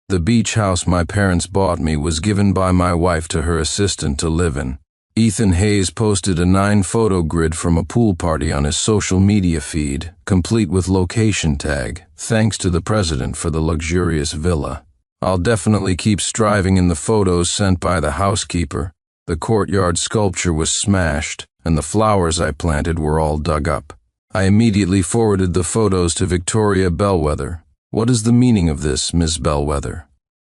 The beach house my parents bought me was given by my wife to her assistant to live in. Ethan Hayes posted a 9-photo grid from a pool party on his social media feed, complete with location tag, "Thanks to the president for the luxurious villa." I'll definitely keep striving in the photos sent by the housekeeper. The courtyard sculpture was smashed, and the flowers I planted were all dug up. I immediately forwarded the photos to Victoria Bellwether. "What is the meaning of this, Miss Bellwether?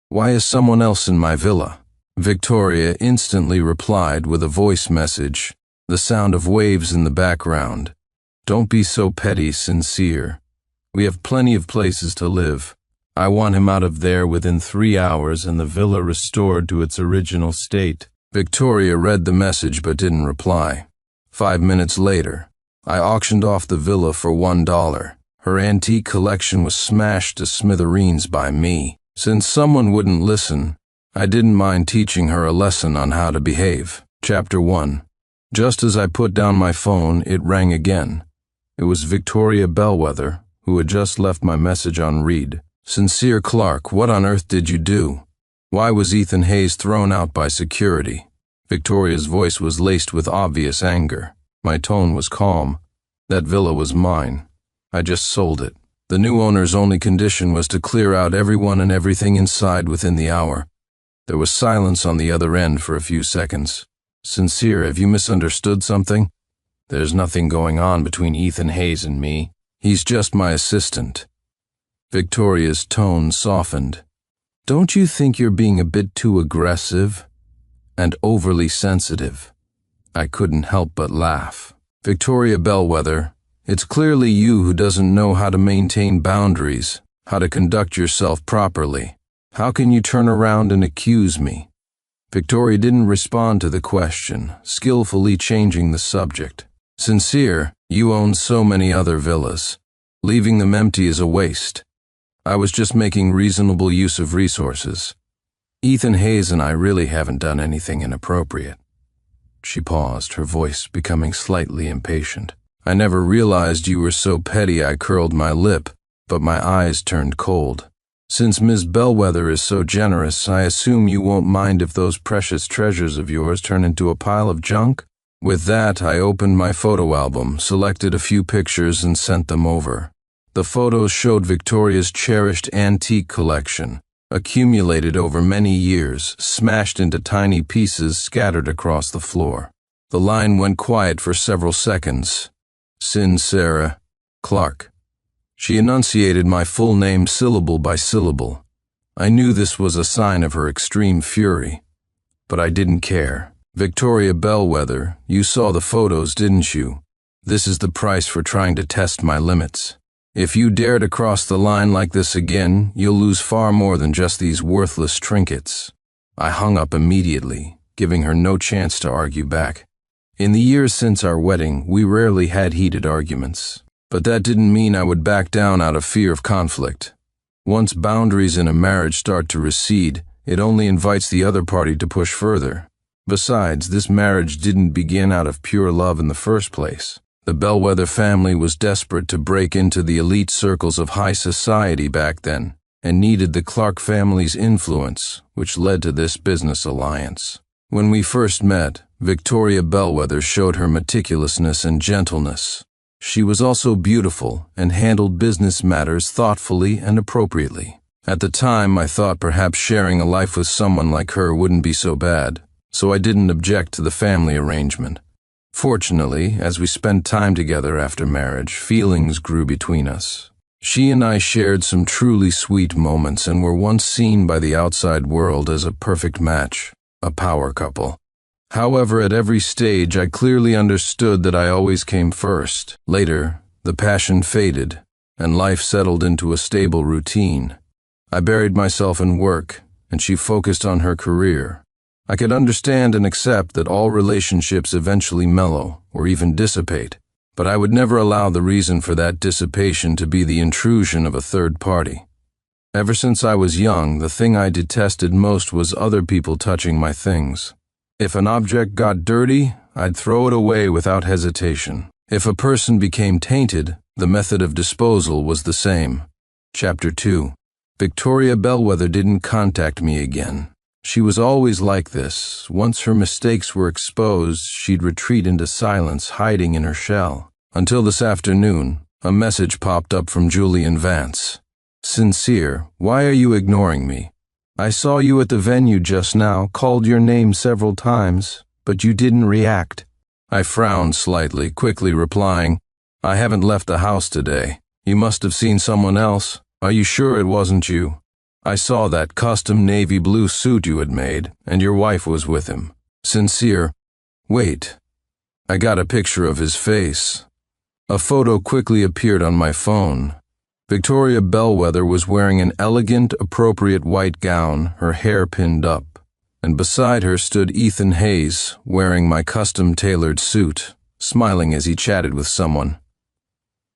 Why is someone else in my villa?" Victoria instantly replied with a voice message, the sound of waves in the background. "Don't be so petty, Sincere. We have plenty of places to live. I want him out of there within 3 hours and the villa restored to its original state." Victoria read the message but didn't reply. 5 minutes later, I auctioned off the villa for $1. Her antique collection was smashed to smithereens by me. Since someone wouldn't listen, I didn't mind teaching her a lesson on how to behave. Chapter 1. Just as I put down my phone, it rang again. It was Victoria Bellwether, who had just left my message on read. "Sincere Clark, what on earth did you do? Why was Ethan Hayes thrown out by security?" Victoria's voice was laced with obvious anger. My tone was calm. "That villa was mine. I just sold it. The new owner's only condition was to clear out everyone and everything inside within the hour." There was silence on the other end for a few seconds. "Sincere, have you misunderstood something? There's nothing going on between Ethan Hayes and me. He's just my assistant." Victoria's tone softened. "Don't you think you're being a bit too aggressive and overly sensitive?" I couldn't help but laugh. "Victoria Bellwether, it's clearly you who doesn't know how to maintain boundaries, how to conduct yourself properly. How can you turn around and accuse me?" Victoria didn't respond to the question, skillfully changing the subject. "Sincere, you own so many other villas. Leaving them empty is a waste. I was just making reasonable use of resources. Ethan Hayes and I really haven't done anything inappropriate." She paused, her voice becoming slightly impatient. "I never realized you were so petty." I curled my lip, but my eyes turned cold. "Since Ms. Bellwether is so generous, I assume you won't mind if those precious treasures of yours turn into a pile of junk?" With that, I opened my photo album, selected a few pictures, and sent them over. The photos showed Victoria's cherished antique collection, accumulated over many years, smashed into tiny pieces scattered across the floor. The line went quiet for several seconds. "Sincere Clark." She enunciated my full name syllable by syllable. I knew this was a sign of her extreme fury, but I didn't care. "Victoria Bellwether, you saw the photos, didn't you? This is the price for trying to test my limits. If you dare to cross the line like this again, you'll lose far more than just these worthless trinkets." I hung up immediately, giving her no chance to argue back. In the years since our wedding, we rarely had heated arguments. But that didn't mean I would back down out of fear of conflict. Once boundaries in a marriage start to recede, it only invites the other party to push further. Besides, this marriage didn't begin out of pure love in the first place. The Bellwether family was desperate to break into the elite circles of high society back then, and needed the Clark family's influence, which led to this business alliance. When we first met, Victoria Bellwether showed her meticulousness and gentleness. She was also beautiful and handled business matters thoughtfully and appropriately. At the time, I thought perhaps sharing a life with someone like her wouldn't be so bad, so I didn't object to the family arrangement. Fortunately, as we spent time together after marriage, feelings grew between us. She and I shared some truly sweet moments and were once seen by the outside world as a perfect match, a power couple. However, at every stage, I clearly understood that I always came first. Later, the passion faded, and life settled into a stable routine. I buried myself in work, and she focused on her career. I could understand and accept that all relationships eventually mellow, or even dissipate, but I would never allow the reason for that dissipation to be the intrusion of a third party. Ever since I was young, the thing I detested most was other people touching my things. If an object got dirty, I'd throw it away without hesitation. If a person became tainted, the method of disposal was the same. Chapter 2. Victoria Bellwether didn't contact me again. She was always like this. Once her mistakes were exposed, she'd retreat into silence, hiding in her shell. Until this afternoon, a message popped up from Julian Vance. Sincere, why are you ignoring me? I saw you at the venue just now, called your name several times, but you didn't react. I frowned slightly, quickly replying, I haven't left the house today. You must have seen someone else. Are you sure it wasn't you? I saw that custom navy blue suit you had made, and your wife was with him. Sincere. Wait. I got a picture of his face. A photo quickly appeared on my phone. Victoria Bellwether was wearing an elegant, appropriate white gown, her hair pinned up, and beside her stood Ethan Hayes, wearing my custom-tailored suit, smiling as he chatted with someone.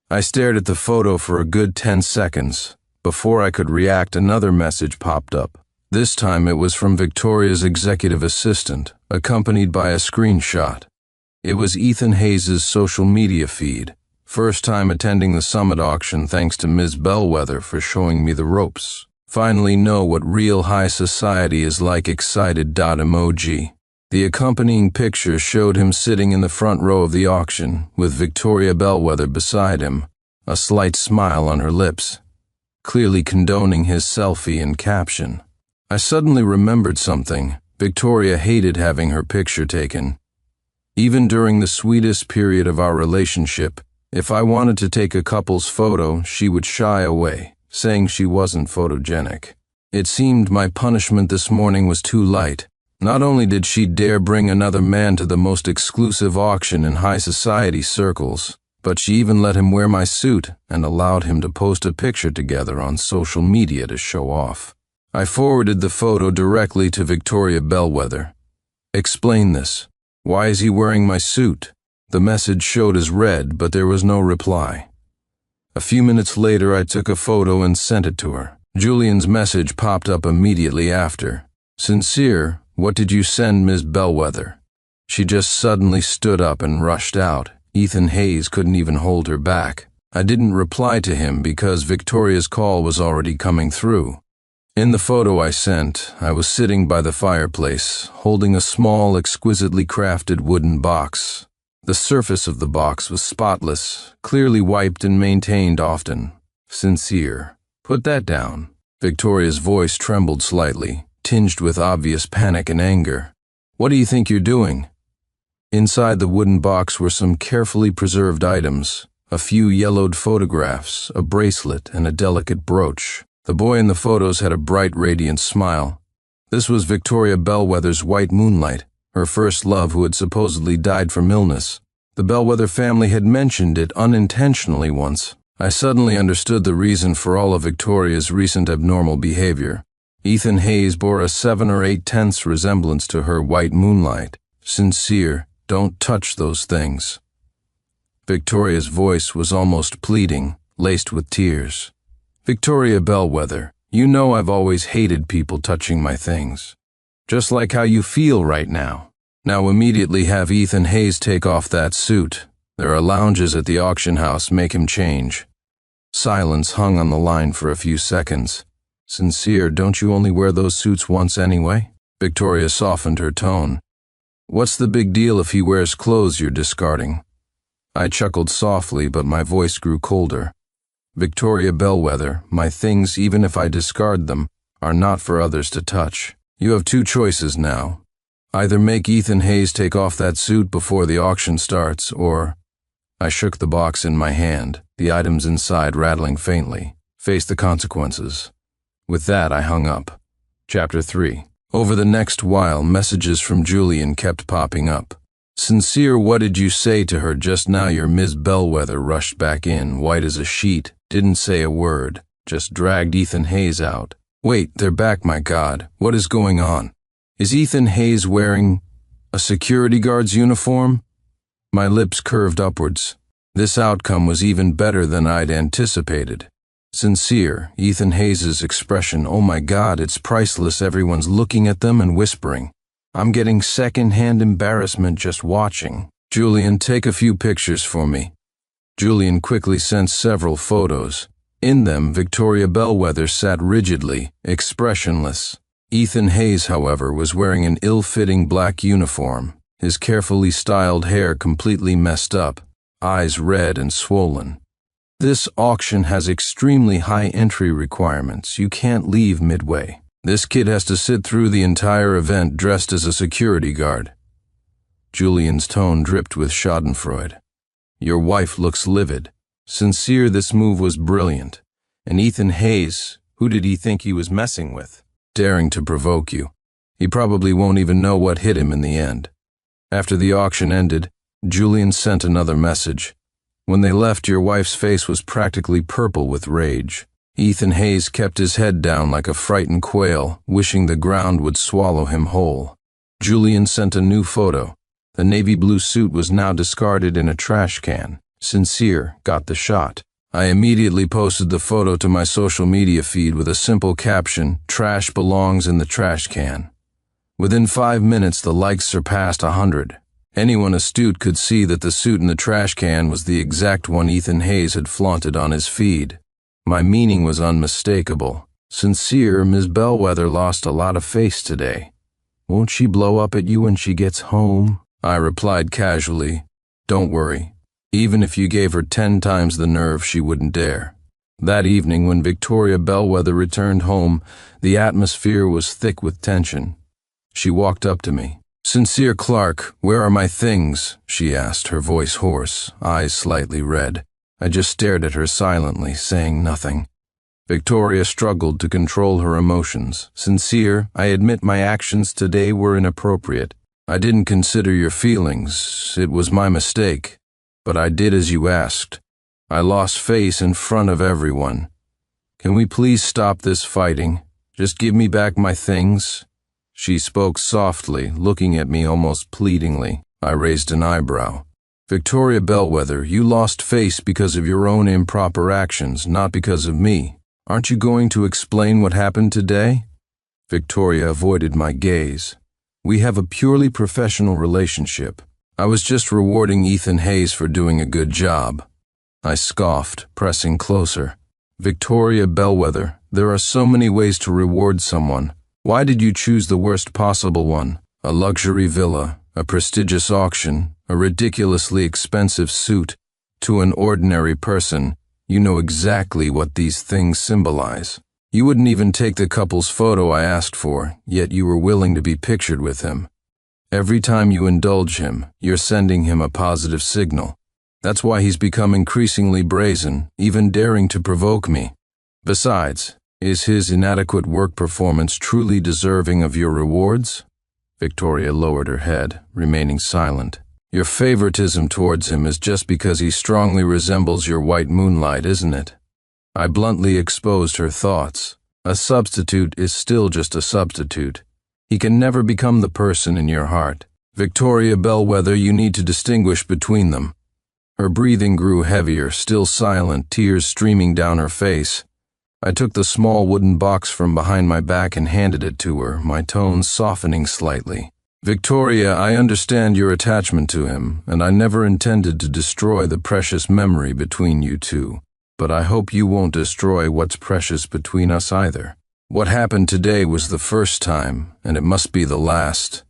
I stared at the photo for a good 10 seconds. Before I could react, another message popped up. This time it was from Victoria's executive assistant, accompanied by a screenshot. It was Ethan Hayes' social media feed. First time attending the summit auction thanks to Ms. Bellwether for showing me the ropes. Finally know what real high society is like, excited emoji. The accompanying picture showed him sitting in the front row of the auction, with Victoria Bellwether beside him, a slight smile on her lips, clearly condoning his selfie and caption. I suddenly remembered something. Victoria hated having her picture taken. Even during the sweetest period of our relationship, if I wanted to take a couple's photo, she would shy away, saying she wasn't photogenic. It seemed my punishment this morning was too light. Not only did she dare bring another man to the most exclusive auction in high society circles, but she even let him wear my suit and allowed him to post a picture together on social media to show off. I forwarded the photo directly to Victoria Bellwether. Explain this. Why is he wearing my suit? The message showed as read, but there was no reply. A few minutes later, I took a photo and sent it to her. Julian's message popped up immediately after. Sincere, what did you send Ms. Bellwether? She just suddenly stood up and rushed out. Ethan Hayes couldn't even hold her back. I didn't reply to him because Victoria's call was already coming through. In the photo I sent, I was sitting by the fireplace, holding a small, exquisitely crafted wooden box. The surface of the box was spotless, clearly wiped and maintained often. Sincere. Put that down. Victoria's voice trembled slightly, tinged with obvious panic and anger. What do you think you're doing? Inside the wooden box were some carefully preserved items, a few yellowed photographs, a bracelet, and a delicate brooch. The boy in the photos had a bright, radiant smile. This was Victoria Bellwether's white moonlight, her first love who had supposedly died from illness. The Bellwether family had mentioned it unintentionally once. I suddenly understood the reason for all of Victoria's recent abnormal behavior. Ethan Hayes bore a 7 or 8/10 resemblance to her white moonlight. Sincere, don't touch those things. Victoria's voice was almost pleading, laced with tears. Victoria Bellwether, you know I've always hated people touching my things. Just like how you feel right now. Now immediately have Ethan Hayes take off that suit. There are lounges at the auction house, make him change. Silence hung on the line for a few seconds. Sincere, don't you only wear those suits once anyway? Victoria softened her tone. What's the big deal if he wears clothes you're discarding? I chuckled softly, but my voice grew colder. Victoria Bellwether, my things, even if I discard them, are not for others to touch. You have two choices now. Either make Ethan Hayes take off that suit before the auction starts, or... I shook the box in my hand, the items inside rattling faintly. Face the consequences. With that, I hung up. Chapter 3. Over the next while, messages from Julian kept popping up. Sincere, what did you say to her just now? Your Ms. Bellwether rushed back in, white as a sheet, didn't say a word, just dragged Ethan Hayes out. Wait, they're back, my God. What is going on? Is Ethan Hayes wearing a security guard's uniform? My lips curved upwards. This outcome was even better than I'd anticipated. Sincere, Ethan Hayes' expression, oh my God, it's priceless. Everyone's looking at them and whispering. I'm getting second-hand embarrassment just watching. Julian, take a few pictures for me. Julian quickly sent several photos. In them, Victoria Bellwether sat rigidly, expressionless. Ethan Hayes, however, was wearing an ill-fitting black uniform, his carefully styled hair completely messed up, eyes red and swollen. This auction has extremely high entry requirements. You can't leave midway. This kid has to sit through the entire event dressed as a security guard. Julian's tone dripped with schadenfreude. Your wife looks livid. Sincere, this move was brilliant. And Ethan Hayes, who did he think he was messing with? Daring to provoke you. He probably won't even know what hit him in the end. After the auction ended, Julian sent another message. When they left, your wife's face was practically purple with rage. Ethan Hayes kept his head down like a frightened quail, wishing the ground would swallow him whole. Julian sent a new photo. The navy blue suit was now discarded in a trash can. Sincere got the shot. I immediately posted the photo to my social media feed with a simple caption, "Trash belongs in the trash can." Within 5 minutes, the likes surpassed 100. Anyone astute could see that the suit in the trash can was the exact one Ethan Hayes had flaunted on his feed. My meaning was unmistakable. Sincere, Ms. Bellwether lost a lot of face today. Won't she blow up at you when she gets home? I replied casually, don't worry. Even if you gave her 10 times the nerve, she wouldn't dare. That evening, when Victoria Bellwether returned home, the atmosphere was thick with tension. She walked up to me. Sincere Clark, where are my things? She asked, her voice hoarse, eyes slightly red. I just stared at her silently, saying nothing. Victoria struggled to control her emotions. Sincere, I admit my actions today were inappropriate. I didn't consider your feelings. It was my mistake. But I did as you asked. I lost face in front of everyone. Can we please stop this fighting? Just give me back my things. She spoke softly, looking at me almost pleadingly. I raised an eyebrow. Victoria Bellwether, you lost face because of your own improper actions, not because of me. Aren't you going to explain what happened today? Victoria avoided my gaze. We have a purely professional relationship. I was just rewarding Ethan Hayes for doing a good job. I scoffed, pressing closer. Victoria Bellwether, there are so many ways to reward someone. Why did you choose the worst possible one? A luxury villa, a prestigious auction, a ridiculously expensive suit. To an ordinary person, you know exactly what these things symbolize. You wouldn't even take the couple's photo I asked for, yet you were willing to be pictured with him. Every time you indulge him, you're sending him a positive signal. That's why he's become increasingly brazen, even daring to provoke me. Besides, is his inadequate work performance truly deserving of your rewards? Victoria lowered her head, remaining silent. Your favoritism towards him is just because he strongly resembles your white moonlight, isn't it? I bluntly exposed her thoughts. A substitute is still just a substitute. He can never become the person in your heart. Victoria Bellwether, you need to distinguish between them. Her breathing grew heavier, still silent, tears streaming down her face. I took the small wooden box from behind my back and handed it to her, my tone softening slightly. Victoria, I understand your attachment to him, and I never intended to destroy the precious memory between you two. But I hope you won't destroy what's precious between us either. What happened today was the first time, and it must be the last.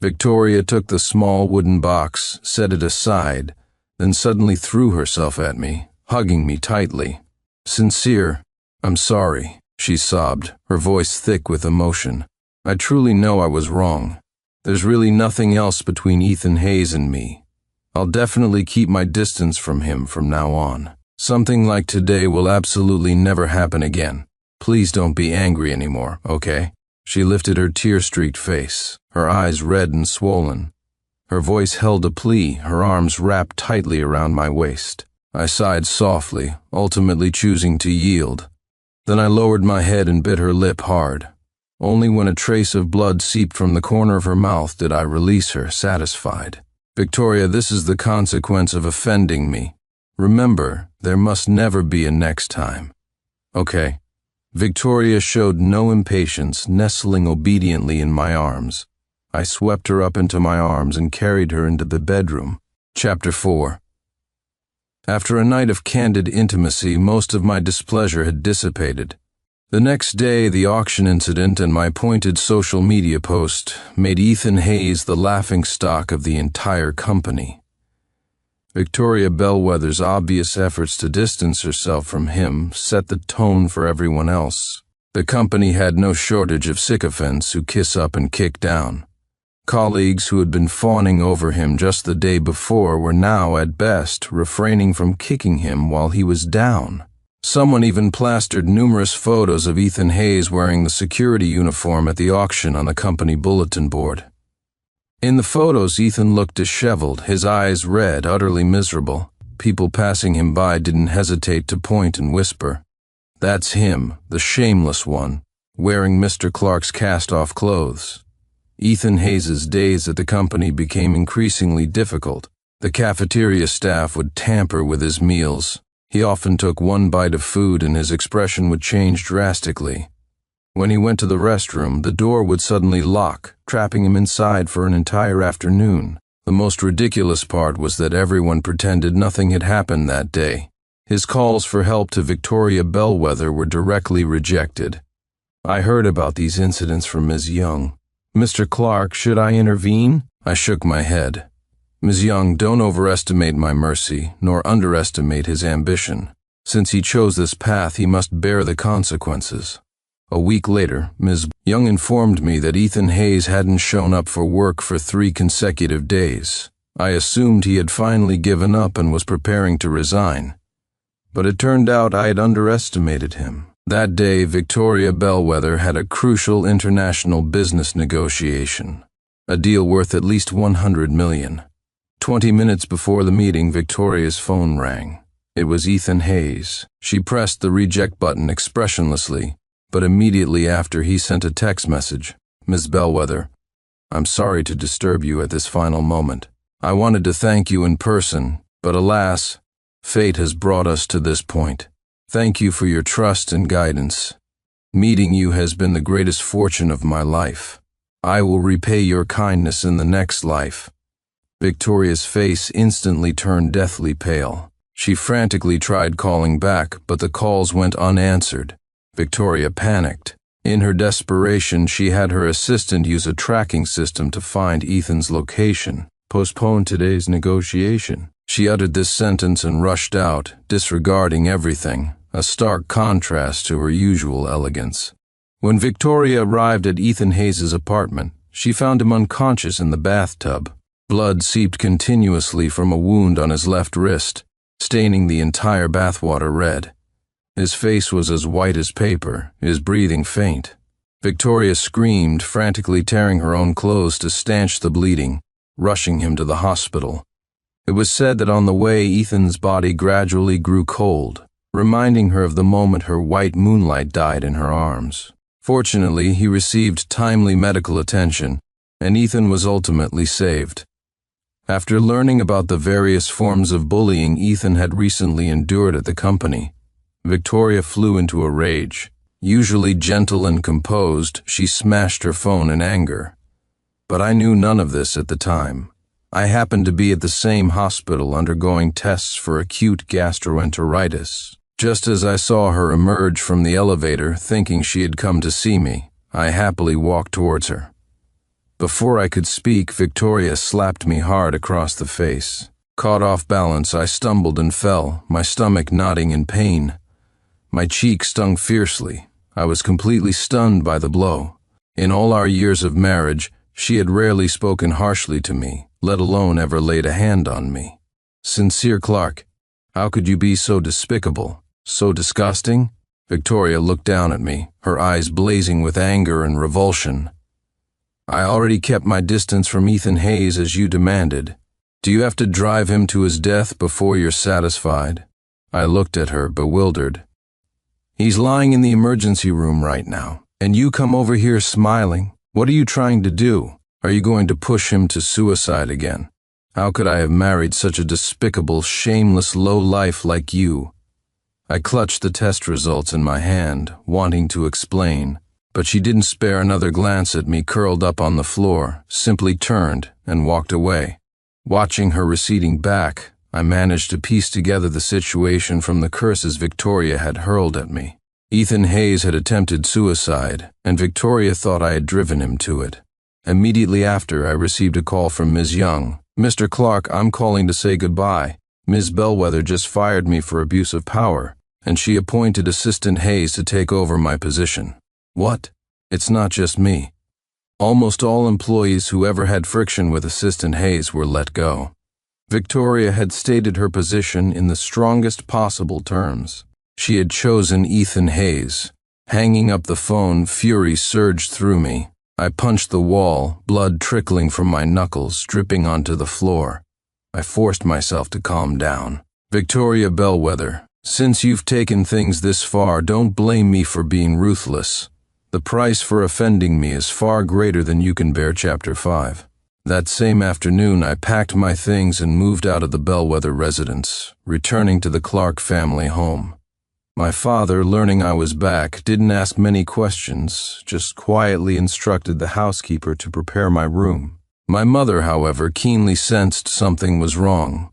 Victoria took the small wooden box, set it aside, then suddenly threw herself at me, hugging me tightly. Sincere, I'm sorry, she sobbed, her voice thick with emotion. I truly know I was wrong. There's really nothing else between Ethan Hayes and me. I'll definitely keep my distance from him from now on. Something like today will absolutely never happen again. Please don't be angry anymore, okay? She lifted her tear-streaked face, her eyes red and swollen. Her voice held a plea, her arms wrapped tightly around my waist. I sighed softly, ultimately choosing to yield. Then I lowered my head and bit her lip hard. Only when a trace of blood seeped from the corner of her mouth did I release her, satisfied. Victoria, this is the consequence of offending me. Remember, there must never be a next time. Okay. Victoria showed no impatience, nestling obediently in my arms. I swept her up into my arms and carried her into the bedroom. Chapter 4. After a night of candid intimacy, most of my displeasure had dissipated. The next day, the auction incident and my pointed social media post made Ethan Hayes the laughingstock of the entire company. Victoria Bellwether's obvious efforts to distance herself from him set the tone for everyone else. The company had no shortage of sycophants who kiss up and kick down. Colleagues who had been fawning over him just the day before were now, at best, refraining from kicking him while he was down. Someone even plastered numerous photos of Ethan Hayes wearing the security uniform at the auction on the company bulletin board. In the photos, Ethan looked disheveled, his eyes red, utterly miserable. People passing him by didn't hesitate to point and whisper, "That's him, the shameless one, wearing Mr. Clark's cast-off clothes." Ethan Hayes' days at the company became increasingly difficult. The cafeteria staff would tamper with his meals. He often took one bite of food and his expression would change drastically. When he went to the restroom, the door would suddenly lock, trapping him inside for an entire afternoon. The most ridiculous part was that everyone pretended nothing had happened that day. His calls for help to Victoria Bellwether were directly rejected. I heard about these incidents from Ms. Young. "Mr. Clark, should I intervene?" I shook my head. "Ms. Young, don't overestimate my mercy, nor underestimate his ambition. Since he chose this path, he must bear the consequences." A week later, Ms. Young informed me that Ethan Hayes hadn't shown up for work for 3 consecutive days. I assumed he had finally given up and was preparing to resign. But it turned out I had underestimated him. That day, Victoria Bellwether had a crucial international business negotiation, a deal worth at least $100 million. 20 minutes before the meeting, Victoria's phone rang. It was Ethan Hayes. She pressed the reject button expressionlessly, but immediately after he sent a text message. "Ms. Bellwether, I'm sorry to disturb you at this final moment. I wanted to thank you in person, but alas, fate has brought us to this point. Thank you for your trust and guidance. Meeting you has been the greatest fortune of my life. I will repay your kindness in the next life." Victoria's face instantly turned deathly pale. She frantically tried calling back, but the calls went unanswered. Victoria panicked. In her desperation, she had her assistant use a tracking system to find Ethan's location. "Postpone today's negotiation." She uttered this sentence and rushed out, disregarding everything, a stark contrast to her usual elegance. When Victoria arrived at Ethan Hayes' apartment, she found him unconscious in the bathtub. Blood seeped continuously from a wound on his left wrist, staining the entire bathwater red. His face was as white as paper, his breathing faint. Victoria screamed, frantically tearing her own clothes to stanch the bleeding, rushing him to the hospital. It was said that on the way, Ethan's body gradually grew cold, reminding her of the moment her white moonlight died in her arms. Fortunately, he received timely medical attention, and Ethan was ultimately saved. After learning about the various forms of bullying Ethan had recently endured at the company, Victoria flew into a rage. Usually gentle and composed, she smashed her phone in anger. But I knew none of this at the time. I happened to be at the same hospital undergoing tests for acute gastroenteritis. Just as I saw her emerge from the elevator, thinking she had come to see me, I happily walked towards her. Before I could speak, Victoria slapped me hard across the face. Caught off balance, I stumbled and fell, my stomach knotting in pain. My cheek stung fiercely. I was completely stunned by the blow. In all our years of marriage, she had rarely spoken harshly to me, let alone ever laid a hand on me. "Sincere Clark, how could you be so despicable, so disgusting?" Victoria looked down at me, her eyes blazing with anger and revulsion. "I already kept my distance from Ethan Hayes as you demanded. Do you have to drive him to his death before you're satisfied?" I looked at her, bewildered. "He's lying in the emergency room right now, and you come over here smiling. What are you trying to do? Are you going to push him to suicide again? How could I have married such a despicable, shameless low-life like you?" I clutched the test results in my hand, wanting to explain, but she didn't spare another glance at me curled up on the floor, simply turned and walked away. Watching her receding back, I managed to piece together the situation from the curses Victoria had hurled at me. Ethan Hayes had attempted suicide, and Victoria thought I had driven him to it. Immediately after, I received a call from Ms. Young. "Mr. Clark, I'm calling to say goodbye. Ms. Bellwether just fired me for abuse of power, and she appointed Assistant Hayes to take over my position." What? It's not just me. Almost all employees who ever had friction with Assistant Hayes were let go. Victoria had stated her position in the strongest possible terms. She had chosen Ethan Hayes. Hanging up the phone, fury surged through me. I punched the wall, blood trickling from my knuckles, dripping onto the floor. I forced myself to calm down. "Victoria Bellwether, since you've taken things this far, don't blame me for being ruthless. The price for offending me is far greater than you can bear." Chapter 5. That same afternoon, I packed my things and moved out of the Bellwether residence, returning to the Clark family home. My father, learning I was back, didn't ask many questions, just quietly instructed the housekeeper to prepare my room. My mother, however, keenly sensed something was wrong.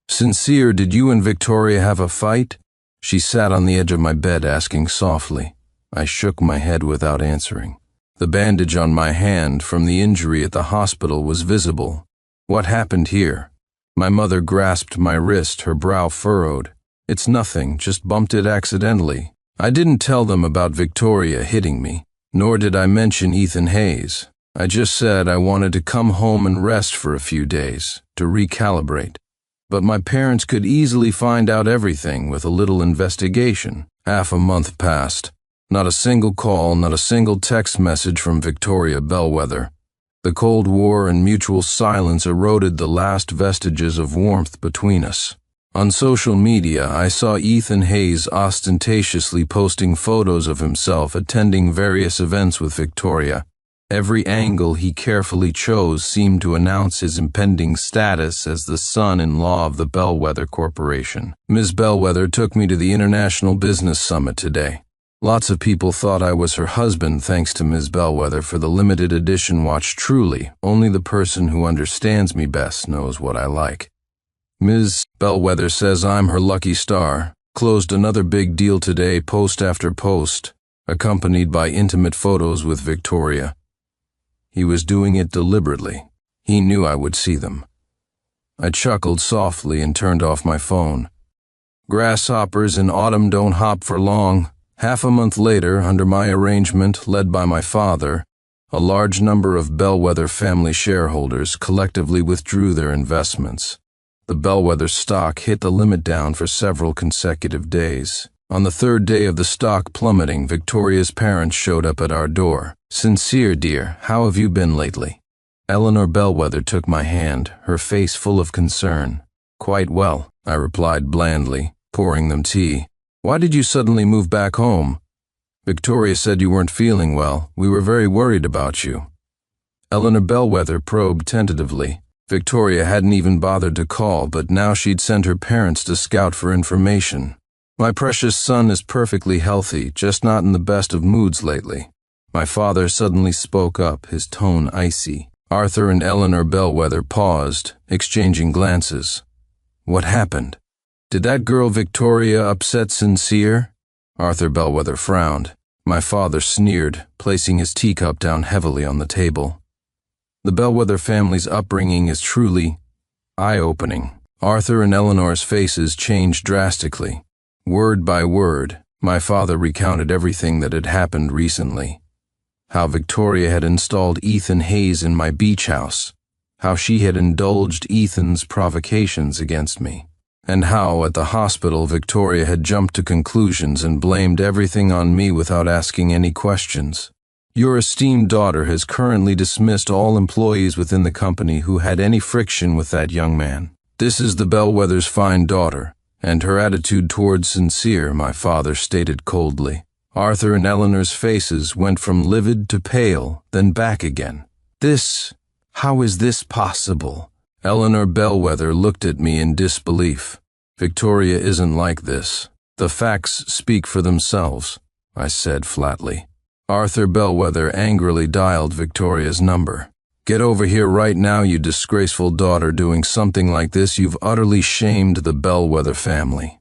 "Sincere, did you and Victoria have a fight?" She sat on the edge of my bed, asking softly. I shook my head without answering. The bandage on my hand from the injury at the hospital was visible. "What happened here?" My mother grasped my wrist, her brow furrowed. "It's nothing, just bumped it accidentally." I didn't tell them about Victoria hitting me, nor did I mention Ethan Hayes. I just said I wanted to come home and rest for a few days, to recalibrate. But my parents could easily find out everything with a little investigation. Half a month passed. Not a single call, not a single text message from Victoria Bellwether. The Cold War and mutual silence eroded the last vestiges of warmth between us. On social media, I saw Ethan Hayes ostentatiously posting photos of himself attending various events with Victoria. Every angle he carefully chose seemed to announce his impending status as the son-in-law of the Bellwether Corporation. Ms. Bellwether took me to the International Business Summit today. Lots of people thought I was her husband thanks to Ms. Bellwether for the limited edition watch. Truly, only the person who understands me best knows what I like. Ms. Bellwether says I'm her lucky star. Closed another big deal today, post after post, accompanied by intimate photos with Victoria. He was doing it deliberately. He knew I would see them. I chuckled softly and turned off my phone. Grasshoppers in autumn don't hop for long. Half a month later, under my arrangement, led by my father, a large number of Bellwether family shareholders collectively withdrew their investments. The Bellwether stock hit the limit down for several consecutive days. On the third day of the stock plummeting, Victoria's parents showed up at our door. "Sincere, dear, how have you been lately?" Eleanor Bellwether took my hand, her face full of concern. "Quite well," I replied blandly, pouring them tea. "Why did you suddenly move back home?" "Victoria said you weren't feeling well. We were very worried about you." Eleanor Bellwether probed tentatively. Victoria hadn't even bothered to call, but now she'd sent her parents to scout for information. "My precious son is perfectly healthy, just not in the best of moods lately." My father suddenly spoke up, his tone icy. Arthur and Eleanor Bellwether paused, exchanging glances. "What happened? Did that girl Victoria upset Sincere?" Arthur Bellwether frowned. My father sneered, placing his teacup down heavily on the table. The Bellwether family's upbringing is truly eye-opening. Arthur and Eleanor's faces changed drastically. Word by word, my father recounted everything that had happened recently. How Victoria had installed Ethan Hayes in my beach house. How she had indulged Ethan's provocations against me. And how, at the hospital, Victoria had jumped to conclusions and blamed everything on me without asking any questions. "Your esteemed daughter has currently dismissed all employees within the company who had any friction with that young man. This is the Bellwether's fine daughter, and her attitude towards Sincere," my father stated coldly. Arthur and Eleanor's faces went from livid to pale, then back again. How is this possible?" Eleanor Bellwether looked at me in disbelief. "Victoria isn't like this. The facts speak for themselves," I said flatly. Arthur Bellwether angrily dialed Victoria's number. Get over here right now, you disgraceful daughter. Doing something like this, you've utterly shamed the Bellwether family.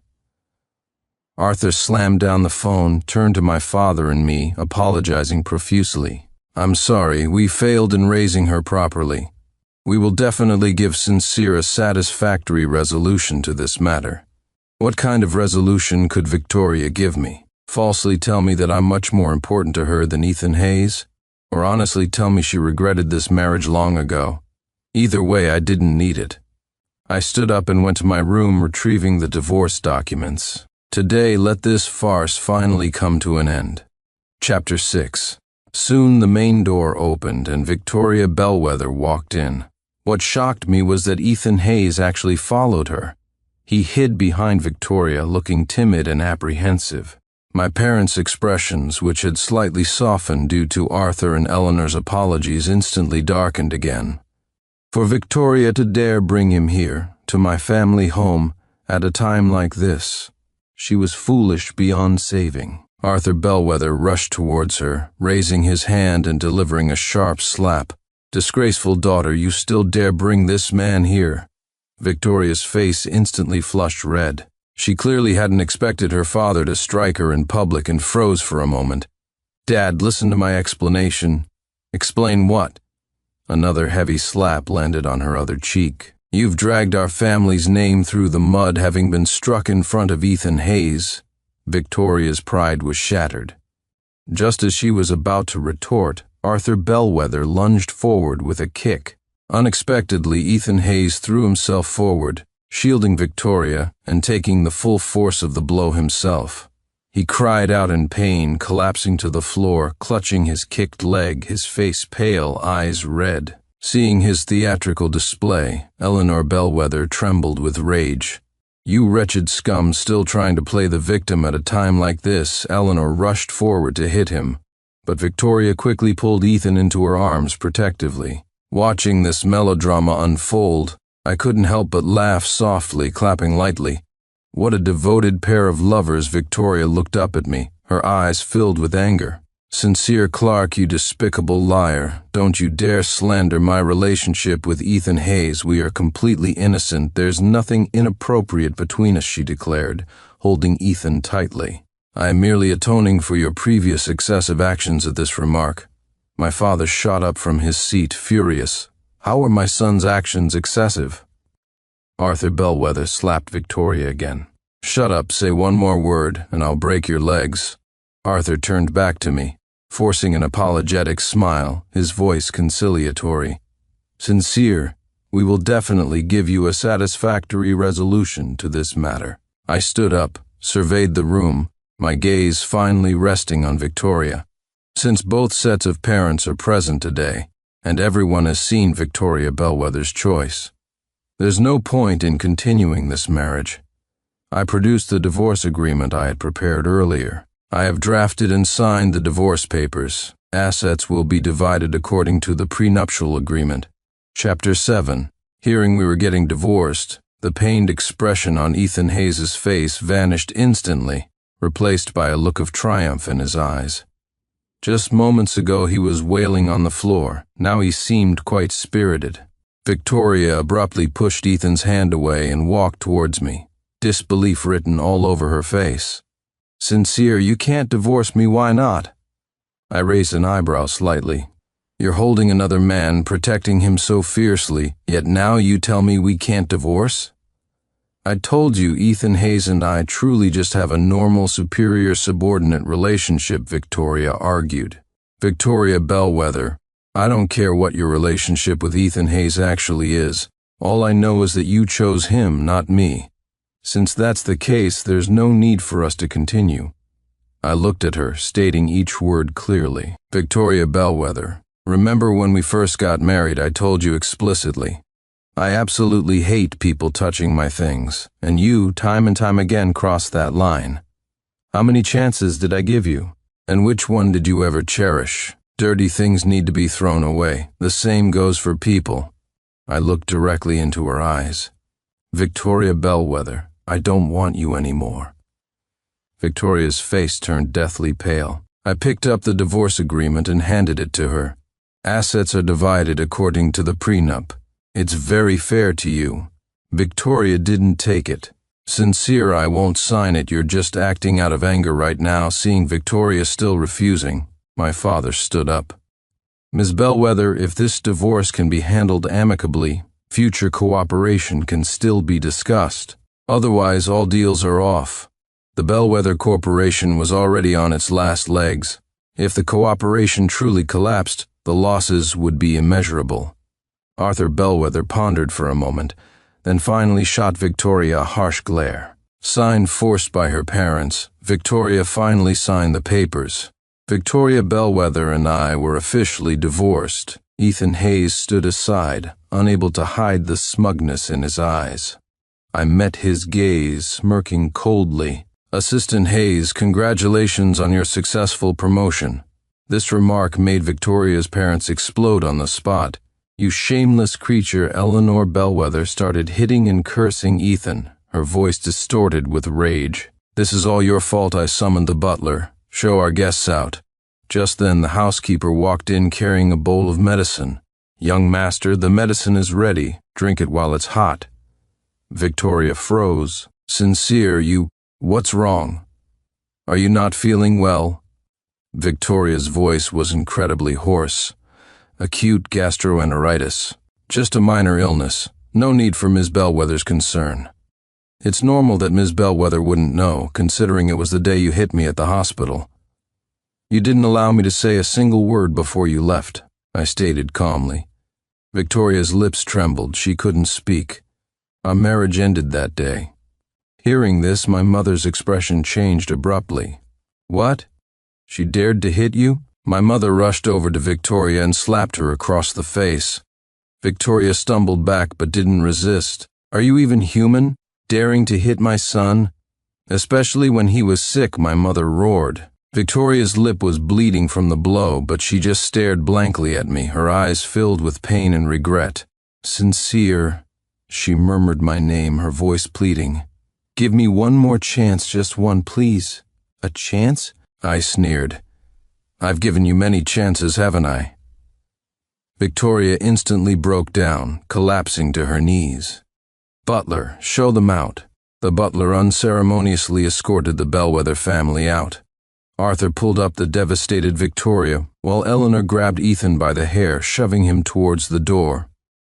Arthur slammed down the phone, turned to my father and me, apologizing profusely. I'm sorry, we failed in raising her properly. We will definitely give Sincere a satisfactory resolution to this matter. What kind of resolution could Victoria give me? Falsely tell me that I'm much more important to her than Ethan Hayes? Or honestly tell me she regretted this marriage long ago? Either way, I didn't need it. I stood up and went to my room, retrieving the divorce documents. Today, let this farce finally come to an end. Chapter 6. Soon the main door opened and Victoria Bellwether walked in. What shocked me was that Ethan Hayes actually followed her. He hid behind Victoria, looking timid and apprehensive. My parents' expressions, which had slightly softened due to Arthur and Eleanor's apologies, instantly darkened again. For Victoria to dare bring him here, to my family home, at a time like this, she was foolish beyond saving. Arthur Bellwether rushed towards her, raising his hand and delivering a sharp slap. Disgraceful daughter, you still dare bring this man here? Victoria's face instantly flushed red. She clearly hadn't expected her father to strike her in public and froze for a moment. Dad, listen to my explanation. Explain what? Another heavy slap landed on her other cheek. You've dragged our family's name through the mud, having been struck in front of Ethan Hayes. Victoria's pride was shattered. Just as she was about to retort, Arthur Bellwether lunged forward with a kick. Unexpectedly, Ethan Hayes threw himself forward, shielding Victoria and taking the full force of the blow himself. He cried out in pain, collapsing to the floor, clutching his kicked leg, his face pale, eyes red. Seeing his theatrical display, Eleanor Bellwether trembled with rage. You wretched scum, still trying to play the victim at a time like this. Eleanor rushed forward to hit him, but Victoria quickly pulled Ethan into her arms protectively. Watching this melodrama unfold, I couldn't help but laugh softly, clapping lightly. What a devoted pair of lovers. Victoria looked up at me, her eyes filled with anger. Sincere Clark, you despicable liar. Don't you dare slander my relationship with Ethan Hayes. We are completely innocent. There's nothing inappropriate between us, she declared, holding Ethan tightly. I am merely atoning for your previous excessive actions. At this remark, my father shot up from his seat, furious. How are my son's actions excessive? Arthur Bellwether slapped Victoria again. Shut up, say one more word, and I'll break your legs. Arthur turned back to me, forcing an apologetic smile, his voice conciliatory. Sincere, we will definitely give you a satisfactory resolution to this matter. I stood up, surveyed the room, my gaze finally resting on Victoria. Since both sets of parents are present today, and everyone has seen Victoria Bellwether's choice, there's no point in continuing this marriage. I produced the divorce agreement I had prepared earlier. I have drafted and signed the divorce papers. Assets will be divided according to the prenuptial agreement. Chapter 7. Hearing we were getting divorced, the pained expression on Ethan Hayes' face vanished instantly, replaced by a look of triumph in his eyes. Just moments ago he was wailing on the floor. Now he seemed quite spirited. Victoria abruptly pushed Ethan's hand away and walked towards me, disbelief written all over her face. Sincere, you can't divorce me, why not? I raised an eyebrow slightly. You're holding another man, protecting him so fiercely, yet now you tell me we can't divorce? I told you Ethan Hayes and I truly just have a normal superior-subordinate relationship, Victoria argued. Victoria Bellwether, I don't care what your relationship with Ethan Hayes actually is. All I know is that you chose him, not me. Since that's the case, there's no need for us to continue. I looked at her, stating each word clearly. Victoria Bellwether, remember when we first got married, I told you explicitly. I absolutely hate people touching my things, and you, time and time again, crossed that line. How many chances did I give you? And which one did you ever cherish? Dirty things need to be thrown away. The same goes for people. I looked directly into her eyes. Victoria Bellwether, I don't want you anymore. Victoria's face turned deathly pale. I picked up the divorce agreement and handed it to her. Assets are divided according to the prenup. It's very fair to you. Victoria didn't take it. Sincere, I won't sign it. You're just acting out of anger right now." Seeing Victoria still refusing, my father stood up. "Ms. Bellwether, if this divorce can be handled amicably, future cooperation can still be discussed. Otherwise, all deals are off." The Bellwether Corporation was already on its last legs. If the cooperation truly collapsed, the losses would be immeasurable. Arthur Bellwether pondered for a moment, then finally shot Victoria a harsh glare. Signed forced by her parents, Victoria finally signed the papers. Victoria Bellwether and I were officially divorced. Ethan Hayes stood aside, unable to hide the smugness in his eyes. I met his gaze, smirking coldly. "Assistant Hayes, congratulations on your successful promotion." This remark made Victoria's parents explode on the spot. "You shameless creature!" Eleanor Bellwether started hitting and cursing Ethan, her voice distorted with rage. "This is all your fault. I summoned the butler. Show our guests out." Just then the housekeeper walked in carrying a bowl of medicine. "Young master, the medicine is ready. Drink it while it's hot." Victoria froze. "Sincere, what's wrong? Are you not feeling well?" Victoria's voice was incredibly hoarse. "Acute gastroenteritis. Just a minor illness. No need for Ms. Bellwether's concern." "It's normal that Ms. Bellwether wouldn't know, considering it was the day you hit me at the hospital." "You didn't allow me to say a single word before you left," I stated calmly. Victoria's lips trembled. She couldn't speak. Our marriage ended that day. Hearing this, my mother's expression changed abruptly. "What? She dared to hit you?" My mother rushed over to Victoria and slapped her across the face. Victoria stumbled back but didn't resist. "Are you even human? Daring to hit my son? Especially when he was sick," my mother roared. Victoria's lip was bleeding from the blow, but she just stared blankly at me, her eyes filled with pain and regret. "Sincere," she murmured my name, her voice pleading. "Give me one more chance, just one, please." "A chance?" I sneered. "I've given you many chances, haven't I?" Victoria instantly broke down, collapsing to her knees. "Butler, show them out." The butler unceremoniously escorted the Bellwether family out. Arthur pulled up the devastated Victoria, while Eleanor grabbed Ethan by the hair, shoving him towards the door.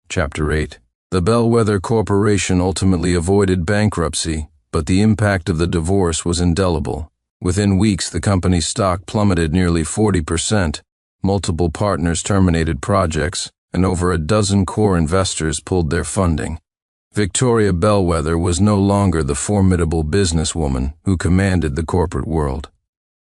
Chapter 8. The Bellwether Corporation ultimately avoided bankruptcy, but the impact of the divorce was indelible. Within weeks, the company's stock plummeted nearly 40%, multiple partners terminated projects, and over a dozen core investors pulled their funding. Victoria Bellwether was no longer the formidable businesswoman who commanded the corporate world.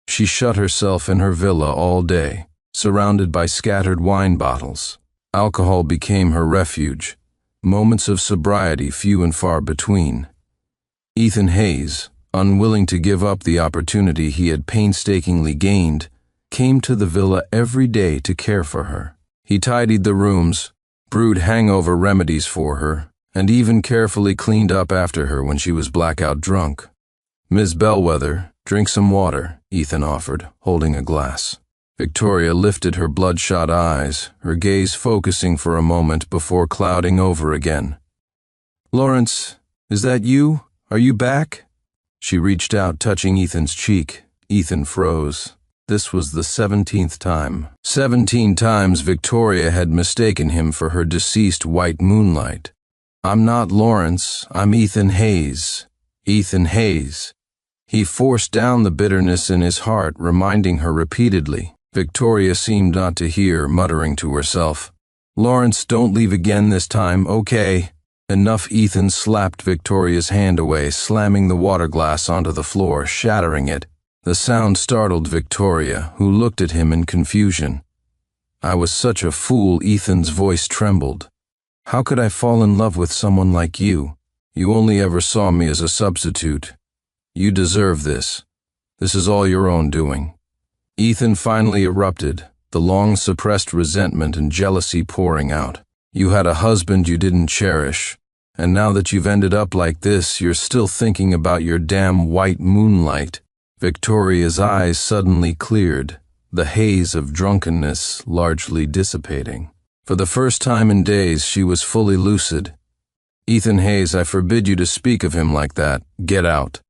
She shut herself in her villa all day, surrounded by scattered wine bottles. Alcohol became her refuge, moments of sobriety few and far between. Ethan Hayes, unwilling to give up the opportunity he had painstakingly gained, came to the villa every day to care for her. He tidied the rooms, brewed hangover remedies for her, and even carefully cleaned up after her when she was blackout drunk. "Ms. Bellwether, drink some water," Ethan offered, holding a glass. Victoria lifted her bloodshot eyes, her gaze focusing for a moment before clouding over again. "Lawrence, is that you? Are you back?" She reached out, touching Ethan's cheek. Ethan froze. This was the 17th time. 17 times Victoria had mistaken him for her deceased white moonlight. "I'm not Lawrence, I'm Ethan Hayes. Ethan Hayes." He forced down the bitterness in his heart, reminding her repeatedly. Victoria seemed not to hear, muttering to herself, "Lawrence, don't leave again this time, okay?" Enough. Ethan slapped Victoria's hand away, slamming the water glass onto the floor, shattering it. The sound startled Victoria, who looked at him in confusion. "I was such a fool." Ethan's voice trembled. "How could I fall in love with someone like you? You only ever saw me as a substitute. You deserve this. This is all your own doing." Ethan finally erupted, the long-suppressed resentment and jealousy pouring out. "You had a husband you didn't cherish, and now that you've ended up like this, you're still thinking about your damn white moonlight." Victoria's eyes suddenly cleared. the haze of drunkenness largely dissipating. For the first time in days, she was fully lucid. "Ethan Hayes, I forbid you to speak of him like that. Get out."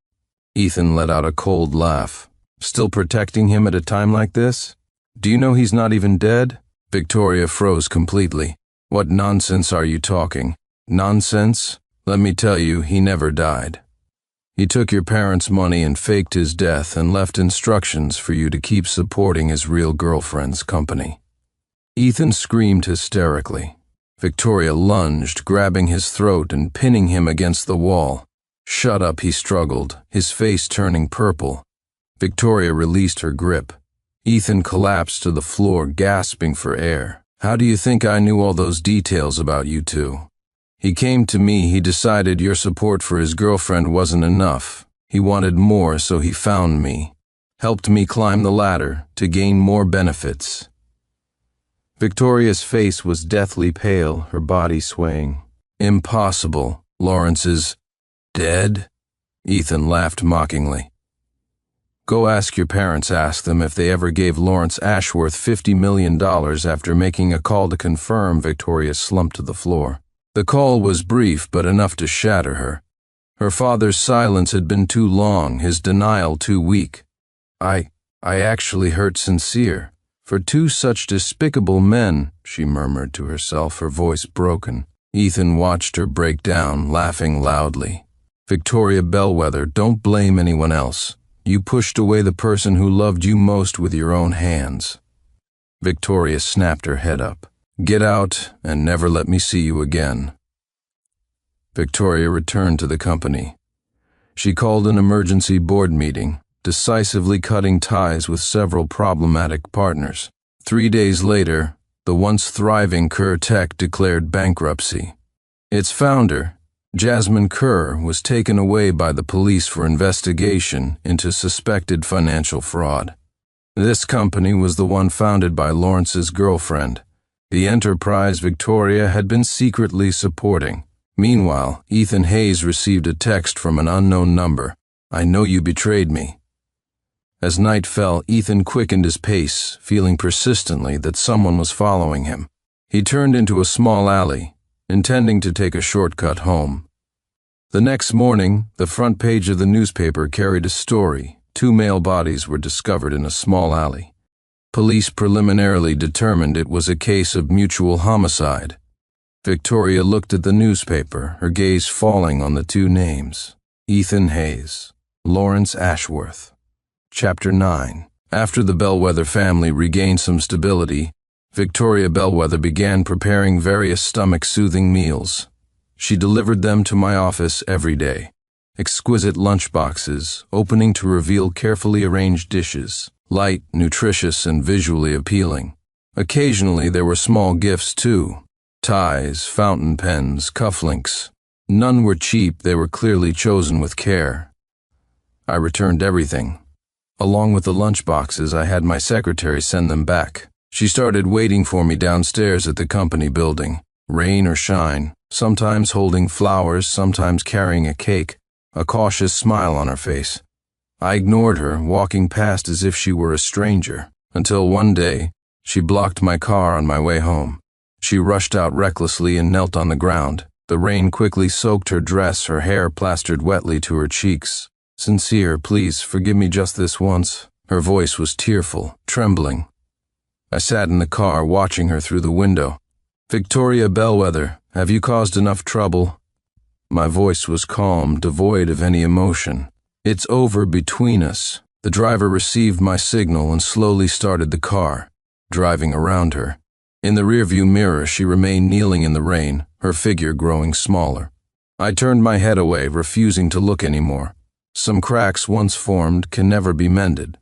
Ethan let out a cold laugh. "Still protecting him at a time like this? Do you know he's not even dead?" Victoria froze completely. "What nonsense are you talking?" "Nonsense? Let me tell you, he never died. He took your parents' money and faked his death and left instructions for you to keep supporting his real girlfriend's company." Ethan screamed hysterically. Victoria lunged, grabbing his throat and pinning him against the wall. "Shut up," he struggled, his face turning purple. Victoria released her grip. Ethan collapsed to the floor, gasping for air. "How do you think I knew all those details about you two?" "He came to me. He decided your support for his girlfriend wasn't enough. He wanted more, so he found me. Helped me climb the ladder to gain more benefits." Victoria's face was deathly pale, her body swaying. "Impossible. Lawrence is dead?" Ethan laughed mockingly. "Go ask your parents. Ask them if they ever gave Lawrence Ashworth $50 million after making a call to confirm." Victoria slumped to the floor. The call was brief, but enough to shatter her. Her father's silence had been too long, his denial too weak. I actually hurt Sincere. For two such despicable men," she murmured to herself, her voice broken. Ethan watched her break down, laughing loudly. "Victoria Bellwether, don't blame anyone else. You pushed away the person who loved you most with your own hands." Victoria snapped her head up. "Get out and never let me see you again." Victoria returned to the company. She called an emergency board meeting, decisively cutting ties with several problematic partners. 3 days later, the once thriving Kerr Tech declared bankruptcy. Its founder, Jasmine Kerr, was taken away by the police for investigation into suspected financial fraud. This company was the one founded by Lawrence's girlfriend, the enterprise Victoria had been secretly supporting. Meanwhile, Ethan Hayes received a text from an unknown number. "I know you betrayed me." As night fell, Ethan quickened his pace, feeling persistently that someone was following him. He turned into a small alley, intending to take a shortcut home. The next morning, the front page of the newspaper carried a story. 2 male bodies were discovered in a small alley. Police preliminarily determined it was a case of mutual homicide. Victoria looked at the newspaper, her gaze falling on the 2 names. Ethan Hayes, Lawrence Ashworth. Chapter 9. After the Bellwether family regained some stability, Victoria Bellwether began preparing various stomach-soothing meals. She delivered them to my office every day. Exquisite lunchboxes, opening to reveal carefully arranged dishes, light, nutritious, and visually appealing. Occasionally there were small gifts too. Ties, fountain pens, cufflinks. None were cheap, they were clearly chosen with care. I returned everything. Along with the lunchboxes, I had my secretary send them back. She started waiting for me downstairs at the company building, rain or shine, sometimes holding flowers, sometimes carrying a cake, a cautious smile on her face. I ignored her, walking past as if she were a stranger, until one day, she blocked my car on my way home. She rushed out recklessly and knelt on the ground. The rain quickly soaked her dress, her hair plastered wetly to her cheeks. "Sincere, please, forgive me just this once." Her voice was tearful, trembling. I sat in the car, watching her through the window. "Victoria Bellwether, have you caused enough trouble?" My voice was calm, devoid of any emotion. "It's over between us." The driver received my signal and slowly started the car, driving around her. In the rearview mirror, she remained kneeling in the rain, her figure growing smaller. I turned my head away, refusing to look anymore. Some cracks once formed can never be mended.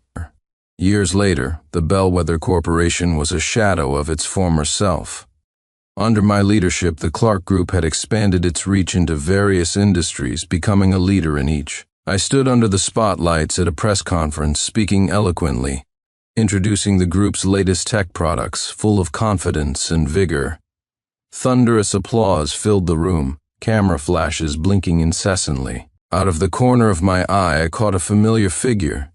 Years later, the Bellwether Corporation was a shadow of its former self. Under my leadership, the Clark Group had expanded its reach into various industries, becoming a leader in each. I stood under the spotlights at a press conference, speaking eloquently, introducing the group's latest tech products, full of confidence and vigor. Thunderous applause filled the room, camera flashes blinking incessantly. Out of the corner of my eye, I caught a familiar figure.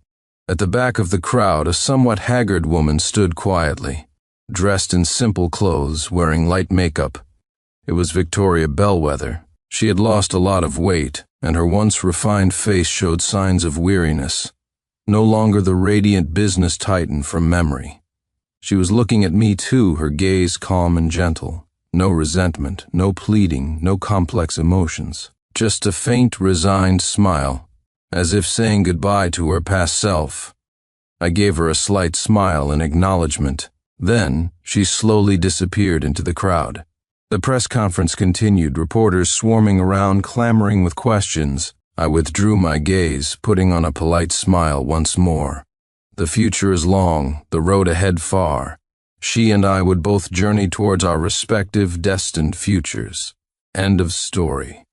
At the back of the crowd, a somewhat haggard woman stood quietly, dressed in simple clothes, wearing light makeup. It was Victoria Bellwether. She had lost a lot of weight, and her once refined face showed signs of weariness. No longer the radiant business titan from memory. She was looking at me too, her gaze calm and gentle. No resentment, no pleading, no complex emotions. Just a faint, resigned smile, as if saying goodbye to her past self. I gave her a slight smile in acknowledgement. Then, she slowly disappeared into the crowd. The press conference continued, reporters swarming around, clamoring with questions. I withdrew my gaze, putting on a polite smile once more. The future is long, the road ahead far. She and I would both journey towards our respective destined futures. End of story.